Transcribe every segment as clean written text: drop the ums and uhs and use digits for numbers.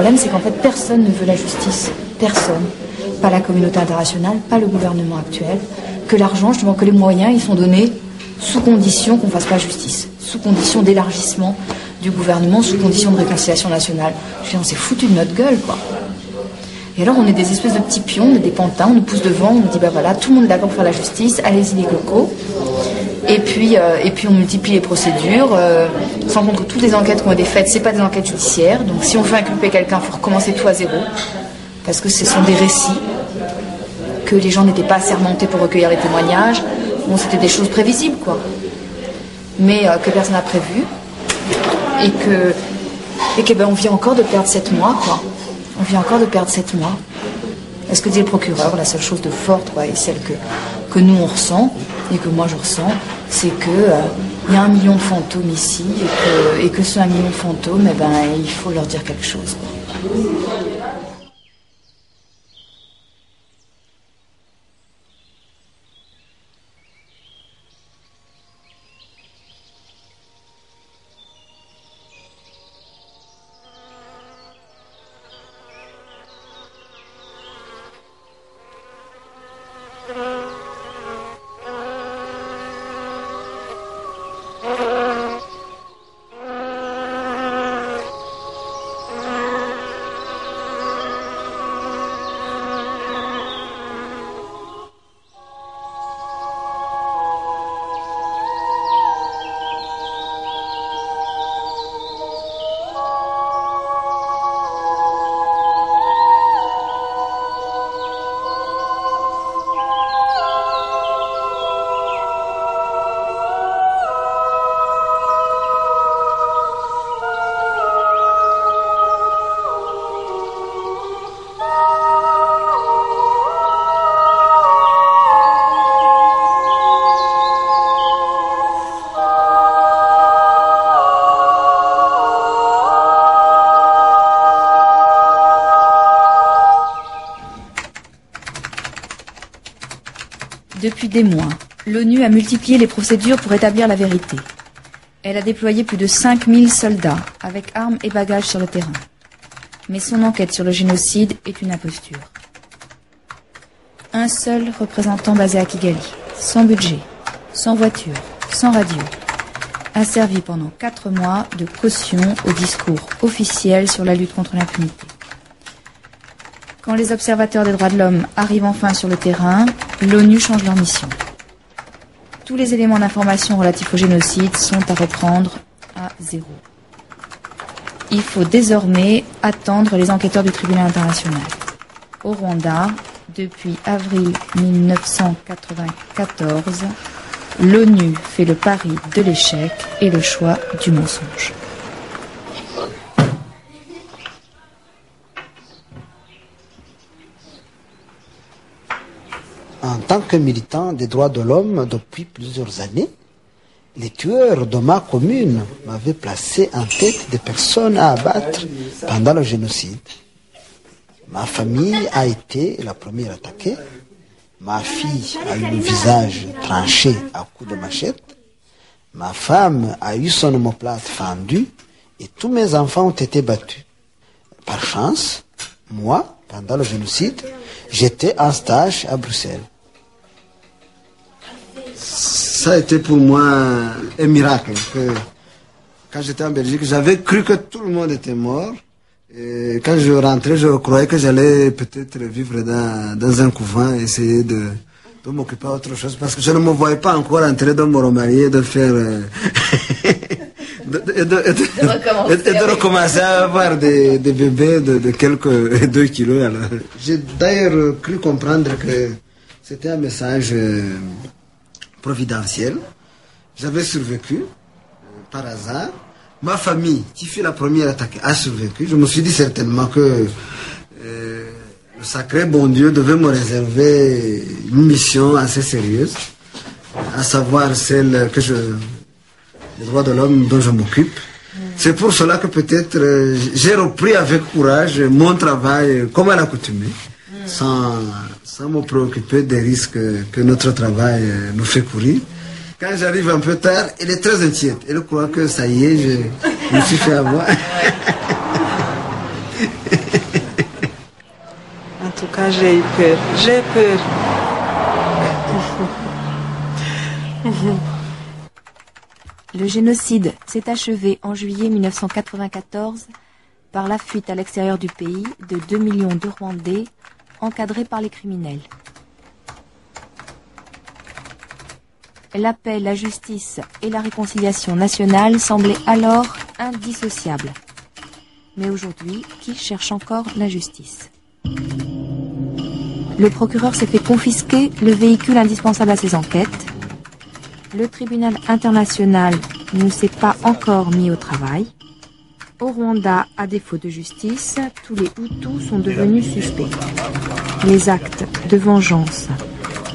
problème, c'est qu'en fait, personne ne veut la justice. Personne. Pas la communauté internationale, pas le gouvernement actuel. Que l'argent, justement, que les moyens, ils sont donnés sous condition qu'on ne fasse pas justice. Sous condition d'élargissement du gouvernement, sous condition de réconciliation nationale. Je veux dire, on s'est foutu de notre gueule, quoi. Et alors, on est des espèces de petits pions, on est des pantins, on nous pousse devant, on nous dit, bah voilà, tout le monde est d'accord pour faire la justice, allez-y les cocos. Et puis on multiplie les procédures, sans compte que toutes les enquêtes qui ont été faites, c'est pas des enquêtes judiciaires. Donc si on veut inculper quelqu'un, il faut recommencer tout à zéro. Parce que ce sont des récits, que les gens n'étaient pas assermentés pour recueillir les témoignages. Bon, c'était des choses prévisibles, quoi. Mais que personne n'a prévu. Et que ben, on vient encore de perdre 7 mois, quoi. On vient encore de perdre 7 mois. Est-ce que dit le procureur, la seule chose de forte, quoi, et celle que nous on ressent, et que moi je ressens, c'est que y a 1 million de fantômes ici, et que ce 1 million de fantômes, eh ben, il faut leur dire quelque chose, quoi. Depuis des mois, l'ONU a multiplié les procédures pour établir la vérité. Elle a déployé plus de 5000 soldats, avec armes et bagages sur le terrain. Mais son enquête sur le génocide est une imposture. Un seul représentant basé à Kigali, sans budget, sans voiture, sans radio, a servi pendant 4 mois de caution au discours officiel sur la lutte contre l'impunité. Quand les observateurs des droits de l'homme arrivent enfin sur le terrain, l'ONU change leur mission. Tous les éléments d'information relatifs au génocide sont à reprendre à zéro. Il faut désormais attendre les enquêteurs du tribunal international. Au Rwanda, depuis avril 1994, l'ONU fait le pari de l'échec et le choix du mensonge. En tant que militant des droits de l'homme depuis plusieurs années, les tueurs de ma commune m'avaient placé en tête des personnes à abattre pendant le génocide. Ma famille a été la première attaquée. Ma fille a eu le visage tranché à coups de machette. Ma femme a eu son omoplate fendue et tous mes enfants ont été battus. Par chance, moi, pendant le génocide, j'étais en stage à Bruxelles. Ça a été pour moi un miracle. Quand j'étais en Belgique, j'avais cru que tout le monde était mort. Et quand je rentrais, je croyais que j'allais peut-être vivre dans un couvent, essayer de m'occuper d'autre chose, parce que je ne me voyais pas encore entrer dans mon remarié, de faire... de recommencer à avoir des bébés de quelques 2 kilos. Alors. J'ai d'ailleurs cru comprendre que c'était un message providentiel. J'avais survécu par hasard. Ma famille, qui fut la première attaquée, a survécu. Je me suis dit certainement que le sacré bon Dieu devait me réserver une mission assez sérieuse, à savoir celle que les droits de l'homme dont je m'occupe. C'est pour cela que peut-être j'ai repris avec courage mon travail comme à l'accoutumée, sans me préoccuper des risques que notre travail nous fait courir. Quand j'arrive un peu tard, elle est très inquiète. Elle croit que ça y est, je me suis fait avoir. En tout cas, j'ai eu peur. J'ai peur. Le génocide s'est achevé en juillet 1994 par la fuite à l'extérieur du pays de 2 millions de Rwandais encadrés par les criminels. La paix, la justice et la réconciliation nationale semblaient alors indissociables. Mais aujourd'hui, qui cherche encore la justice ? Le procureur s'est fait confisquer le véhicule indispensable à ses enquêtes. Le tribunal international ne s'est pas encore mis au travail. Au Rwanda, à défaut de justice, tous les Hutus sont devenus suspects. Les actes de vengeance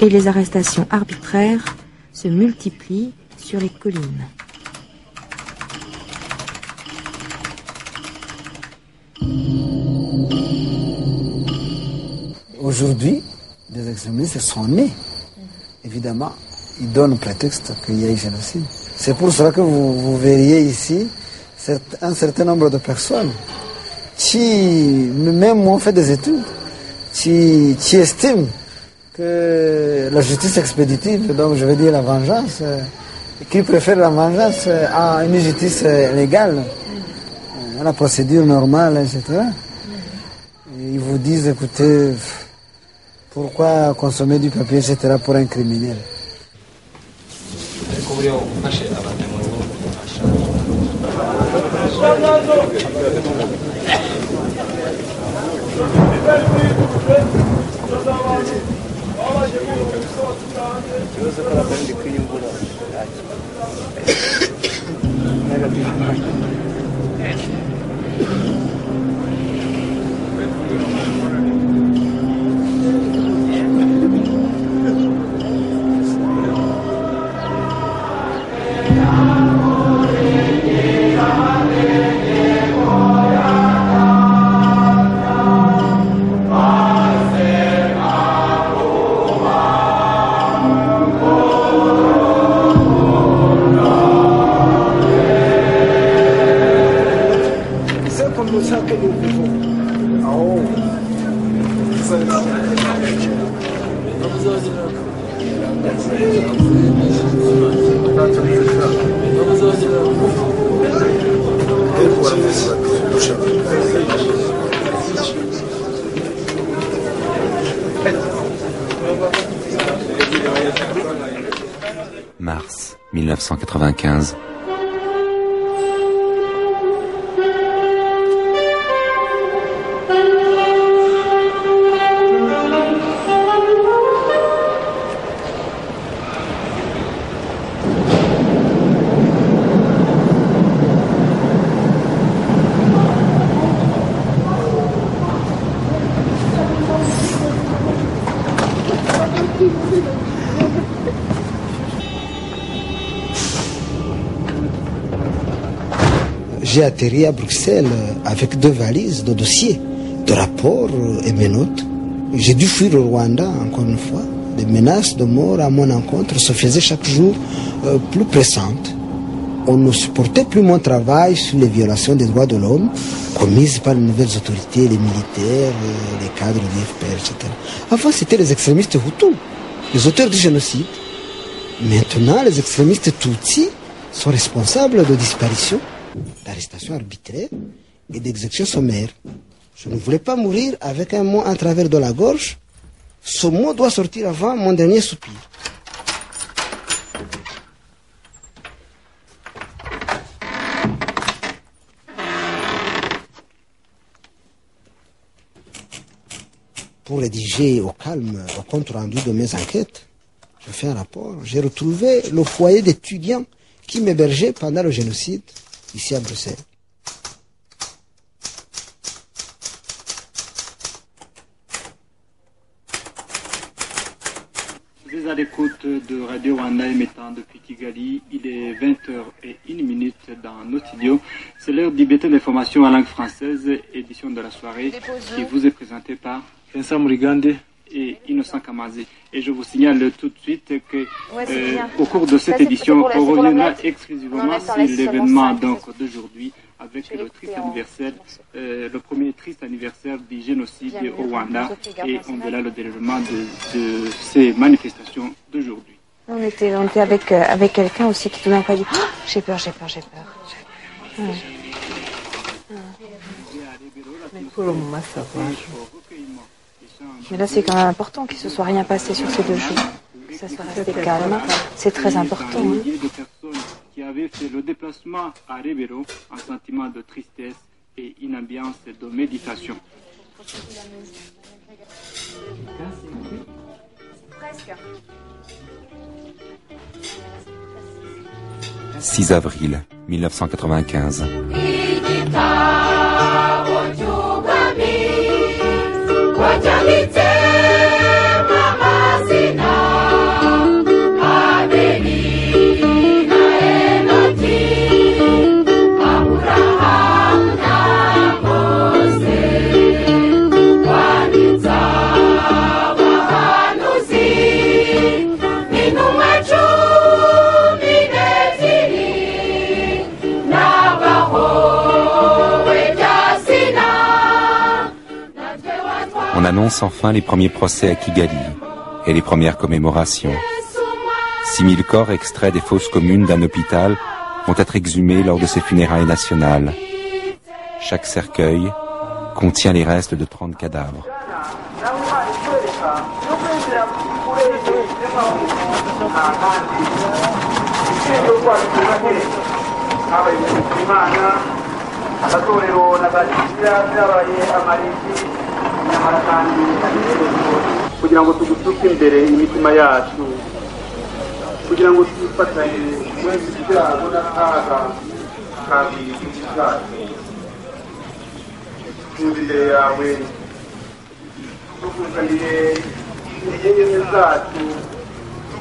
et les arrestations arbitraires se multiplient sur les collines. Aujourd'hui, des extrémistes sont nés. Évidemment, ils donnent prétexte qu'il y a eu génocide. C'est pour cela que vous verriez ici un certain nombre de personnes qui, même ont fait des études, qui estiment que la justice expéditive, donc je veux dire la vengeance, qui préfèrent la vengeance à une justice légale, à la procédure normale, etc. Et ils vous disent, écoutez, pourquoi consommer du papier, etc. pour un criminel? Mars 1995. J'ai atterri à Bruxelles avec 2 valises de dossiers, de rapports et mes notes. J'ai dû fuir au Rwanda, encore une fois. Des menaces de mort à mon encontre se faisaient chaque jour plus pressantes. On ne supportait plus mon travail sur les violations des droits de l'homme commises par les nouvelles autorités, les militaires, les cadres du FPR, etc. Avant, c'était les extrémistes Hutus, les auteurs du génocide. Maintenant, les extrémistes Tutsis sont responsables de disparitions, d'arrestations arbitraires et d'exécutions sommaires. Je ne voulais pas mourir avec un mot en travers de la gorge. Ce mot doit sortir avant mon dernier soupir. Pour rédiger au calme le compte rendu de mes enquêtes, je fais un rapport. J'ai retrouvé le foyer d'étudiants qui m'hébergeaient pendant le génocide, ici à Bruxelles. Vous êtes à l'écoute de Radio Rwanda émettant depuis Kigali. Il est 20h01 dans nos studios. C'est l'heure du bulletin d'information en langue française, édition de la soirée, qui vous est présentée par Vincent Mourigande et Innocent Kamazé. Et je vous signale tout de suite que au cours de cette édition, on reviendra exclusivement sur l'événement d'aujourd'hui avec le triste anniversaire, le premier triste anniversaire du génocide au Rwanda et on verra le déroulement de ces manifestations d'aujourd'hui. On était avec quelqu'un aussi qui tout d'un coup a dit oh, j'ai peur. Mais là c'est quand même important qu'il ne se soit rien passé sur ces 2 jours, que ça soit resté calme, c'est très important. Des milliers de personnes qui avaient fait le déplacement à Rebero, un sentiment de tristesse et une ambiance de méditation. Presque. 6 avril 1995. On annonce enfin les premiers procès à Kigali et les premières commémorations. 6000 corps extraits des fosses communes d'un hôpital vont être exhumés lors de ces funérailles nationales. Chaque cercueil contient les restes de 30 cadavres. kugira ngo tugutuke imbere imitima yacu kugira ngo twifatanye mwese ibyago n'akaga kabiri zacu imbere yawe tukuzaniye intege zacu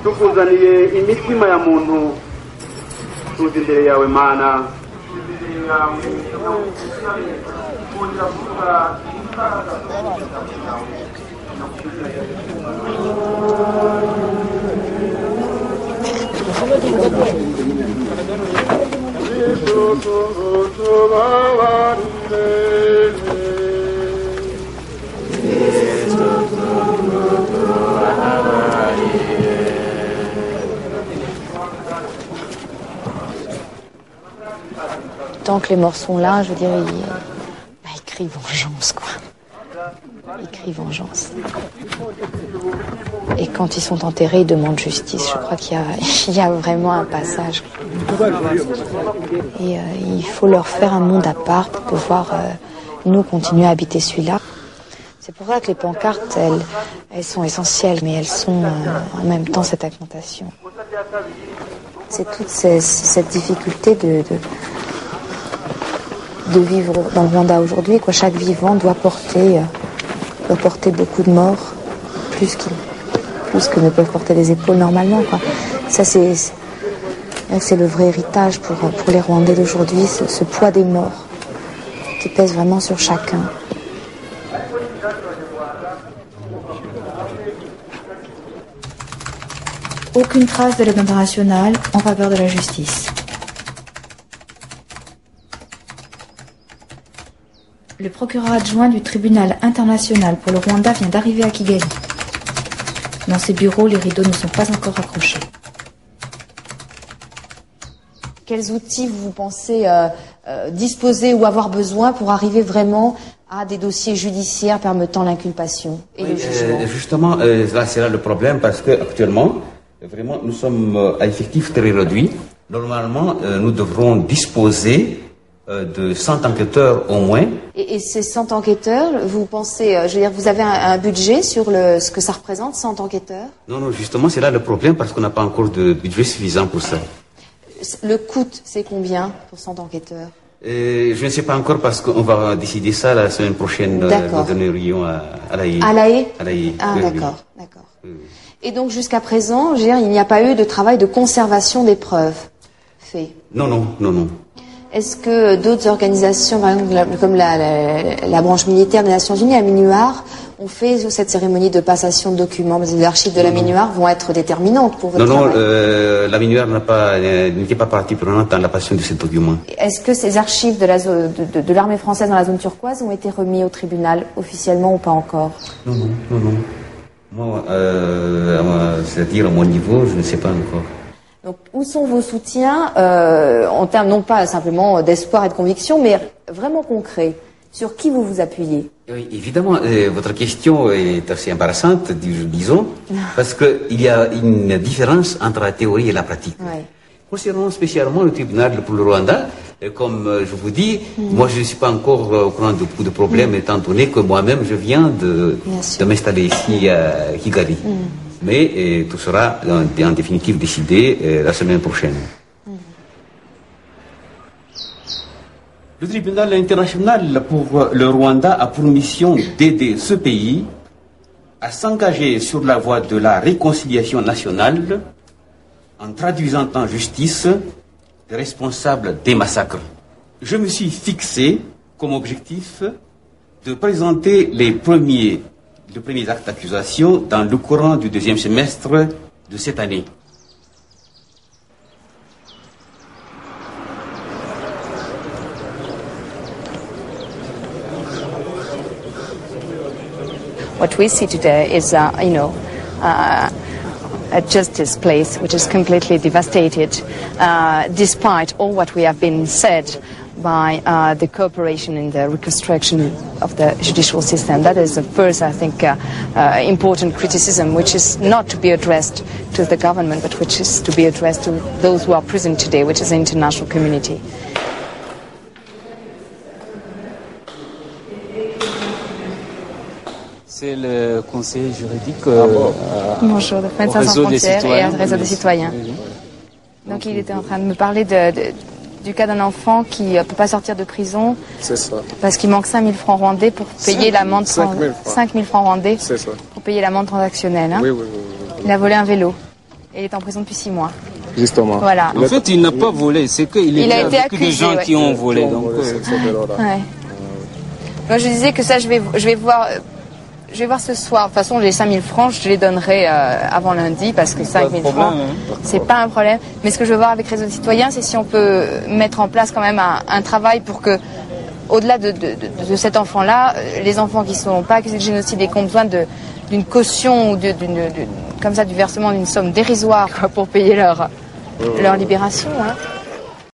tukuzaniye imitima ya muntu tuzi imbere yawe mana imbere yawe Tant que les morts sont là, je veux dire, ils crient vengeance, quoi. Ils crient vengeance. Et quand ils sont enterrés, ils demandent justice. Je crois qu'il y a vraiment un passage. Et il faut leur faire un monde à part pour pouvoir, nous, continuer à habiter celui-là. C'est pour ça que les pancartes, elles sont essentielles, mais elles sont en même temps cette augmentation. C'est toute cette difficulté de vivre dans le Rwanda aujourd'hui, quoi. Chaque vivant doit porter beaucoup de morts, plus que ne peuvent porter les épaules normalement, quoi. Ça c'est le vrai héritage pour les Rwandais d'aujourd'hui, ce poids des morts qui pèse vraiment sur chacun. Aucune trace de l'aide internationale en faveur de la justice. Le procureur adjoint du tribunal international pour le Rwanda vient d'arriver à Kigali. Dans ses bureaux, les rideaux ne sont pas encore accrochés. Quels outils vous pensez disposer ou avoir besoin pour arriver vraiment à des dossiers judiciaires permettant l'inculpation et le jugement? Justement, là c'est là le problème parce que actuellement, vraiment, nous sommes à effectif très réduit. Normalement, nous devrons disposer de 100 enquêteurs au moins. Et ces 100 enquêteurs, vous pensez, je veux dire, vous avez un budget sur ce que ça représente, 100 enquêteurs? Non, justement, c'est là le problème parce qu'on n'a pas encore de budget suffisant pour ça. Le coût, c'est combien pour 100 enquêteurs? Je ne sais pas encore parce qu'on va décider ça la semaine prochaine. Nous donnerions à La Haye. À La Haye? À La Haye. Ah, d'accord. Et donc, jusqu'à présent, je veux dire, il n'y a pas eu de travail de conservation des preuves fait? Non. Est-ce que d'autres organisations, par exemple, comme la branche militaire des Nations Unies, à MINUAR, on fait cette cérémonie de passation de documents? Parce que les archives de la Minuar vont être déterminantes pour votre travail. Non, la Minuar n'était pas partie prenante dans la passation de ces documents. Est-ce que ces archives de l'armée française dans la zone turquoise ont été remis au tribunal officiellement ou pas encore? Non. Moi, c'est-à-dire à mon niveau, je ne sais pas encore. Donc, où sont vos soutiens en termes non pas simplement d'espoir et de conviction, mais vraiment concrets? Sur qui vous vous appuyez? Oui, évidemment, votre question est assez embarrassante, disons, parce qu'il y a une différence entre la théorie et la pratique. Ouais. Concernant spécialement le tribunal pour le Rwanda, comme je vous dis, moi je ne suis pas encore au courant de beaucoup de problèmes, étant donné que moi-même je viens de m'installer ici à Kigali. Mais tout sera en définitive décidé la semaine prochaine. Le tribunal international pour le Rwanda a pour mission d'aider ce pays à s'engager sur la voie de la réconciliation nationale en traduisant en justice les responsables des massacres. Je me suis fixé comme objectif de présenter les premiers actes d'accusation dans le courant du deuxième semestre de cette année. What we see today is, a justice place which is completely devastated, despite all what we have been said by the cooperation in the reconstruction of the judicial system. That is the first, I think, important criticism, which is not to be addressed to the government, but which is to be addressed to those who are present today, which is the international community. C'est le conseil juridique Bonjour, de Médecins sans frontières et Réseau des citoyens. Donc il était en train de me parler du cas d'un enfant qui ne peut pas sortir de prison. C'est ça. Parce qu'il manque 5 000 francs rwandais pour payer l'amende. 5 000 francs rwandais. C'est ça. Pour payer l'amende transactionnelle. Hein. Oui. Il a volé un vélo. Et il est en prison depuis 6 mois. Justement. Voilà. En fait, il n'a pas volé, c'est qu'il a été avec accusé, des gens qui ont volé. Donc, ouais. Moi, je disais que ça, je vais voir ce soir. De toute façon, les 5 000 francs, je les donnerai avant lundi parce que 5 000 francs, c'est pas un problème. Mais ce que je veux voir avec Réseau des citoyens, c'est si on peut mettre en place quand même un travail pour que, au-delà de cet enfant-là, les enfants qui ne sont pas accusés de génocide et qui ont besoin d'une caution ou comme ça, du versement d'une somme dérisoire pour payer leur libération. Hein.